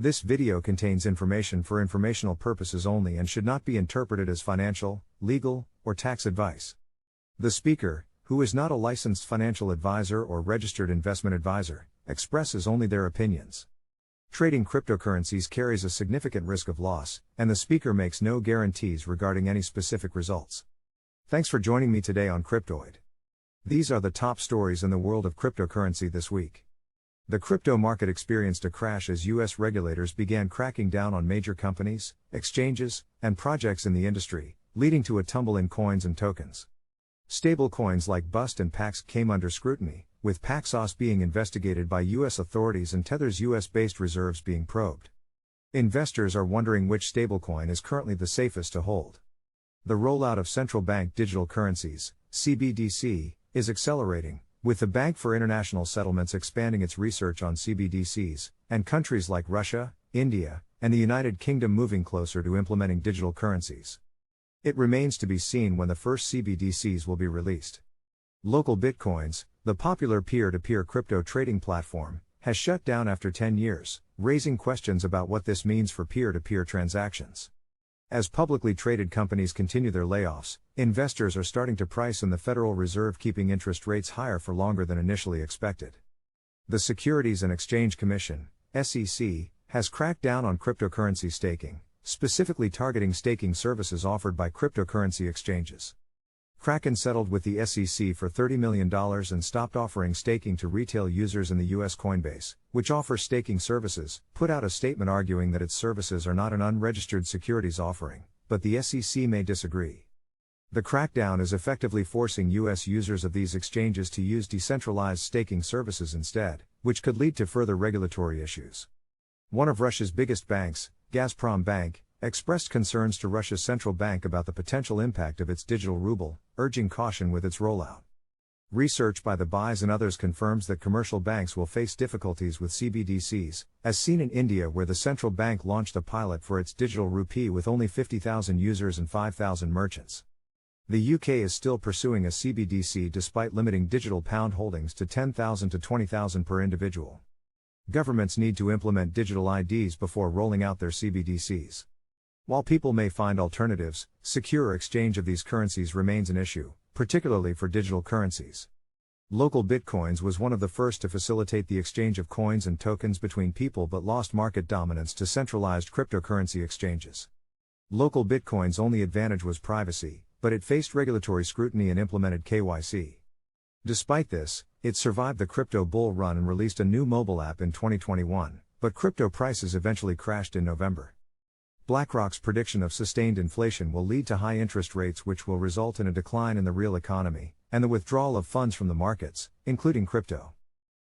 This video contains information for informational purposes only and should not be interpreted as financial, legal, or tax advice. The speaker, who is not a licensed financial advisor or registered investment advisor, expresses only their opinions. Trading cryptocurrencies carries a significant risk of loss, and the speaker makes no guarantees regarding any specific results. Thanks for joining me today on Cryptoid. These are the top stories in the world of cryptocurrency this week. The crypto market experienced a crash as U.S. regulators began cracking down on major companies, exchanges, and projects in the industry, leading to a tumble in coins and tokens. Stablecoins like BUSD and PAX came under scrutiny, with Paxos being investigated by U.S. authorities and Tether's U.S.-based reserves being probed. Investors are wondering which stablecoin is currently the safest to hold. The rollout of central bank digital currencies, CBDC, is accelerating, with the Bank for International Settlements expanding its research on CBDCs, and countries like Russia, India, and the United Kingdom moving closer to implementing digital currencies. It remains to be seen when the first CBDCs will be released. Local Bitcoins, the popular peer-to-peer crypto trading platform, has shut down after 10 years, raising questions about what this means for peer-to-peer transactions. As publicly traded companies continue their layoffs, investors are starting to price in the Federal Reserve keeping interest rates higher for longer than initially expected. The Securities and Exchange Commission, SEC, has cracked down on cryptocurrency staking, specifically targeting staking services offered by cryptocurrency exchanges. Kraken settled with the SEC for $30 million and stopped offering staking to retail users in the U.S. Coinbase, which offers staking services, put out a statement arguing that its services are not an unregistered securities offering, but the SEC may disagree. The crackdown is effectively forcing U.S. users of these exchanges to use decentralized staking services instead, which could lead to further regulatory issues. One of Russia's biggest banks, Gazprom Bank, expressed concerns to Russia's central bank about the potential impact of its digital ruble, urging caution with its rollout. Research by the BUSD and others confirms that commercial banks will face difficulties with CBDCs, as seen in India where the central bank launched a pilot for its digital rupee with only 50,000 users and 5,000 merchants. The UK is still pursuing a CBDC despite limiting digital pound holdings to 10,000 to 20,000 per individual. Governments need to implement digital IDs before rolling out their CBDCs. While people may find alternatives, secure exchange of these currencies remains an issue, particularly for digital currencies. Local Bitcoins was one of the first to facilitate the exchange of coins and tokens between people but lost market dominance to centralized cryptocurrency exchanges. Local Bitcoin's only advantage was privacy, but it faced regulatory scrutiny and implemented KYC. Despite this, it survived the crypto bull run and released a new mobile app in 2021, but crypto prices eventually crashed in November. BlackRock's prediction of sustained inflation will lead to high interest rates which will result in a decline in the real economy, and the withdrawal of funds from the markets, including crypto.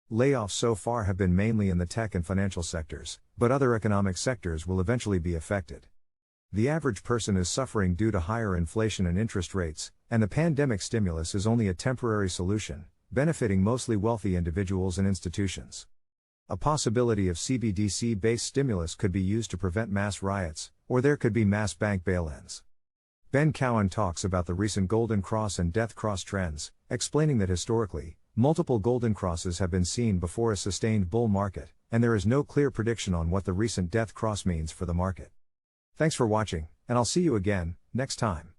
Layoffs so far have been mainly in the tech and financial sectors, but other economic sectors will eventually be affected. The average person is suffering due to higher inflation and interest rates, and the pandemic stimulus is only a temporary solution, benefiting mostly wealthy individuals and institutions. A possibility of CBDC-based stimulus could be used to prevent mass riots, or there could be mass bank bail-ins. Ben Cowan talks about the recent Golden Cross and Death Cross trends, explaining that historically, multiple Golden Crosses have been seen before a sustained bull market, and there is no clear prediction on what the recent Death Cross means for the market. Thanks for watching, and I'll see you again, next time.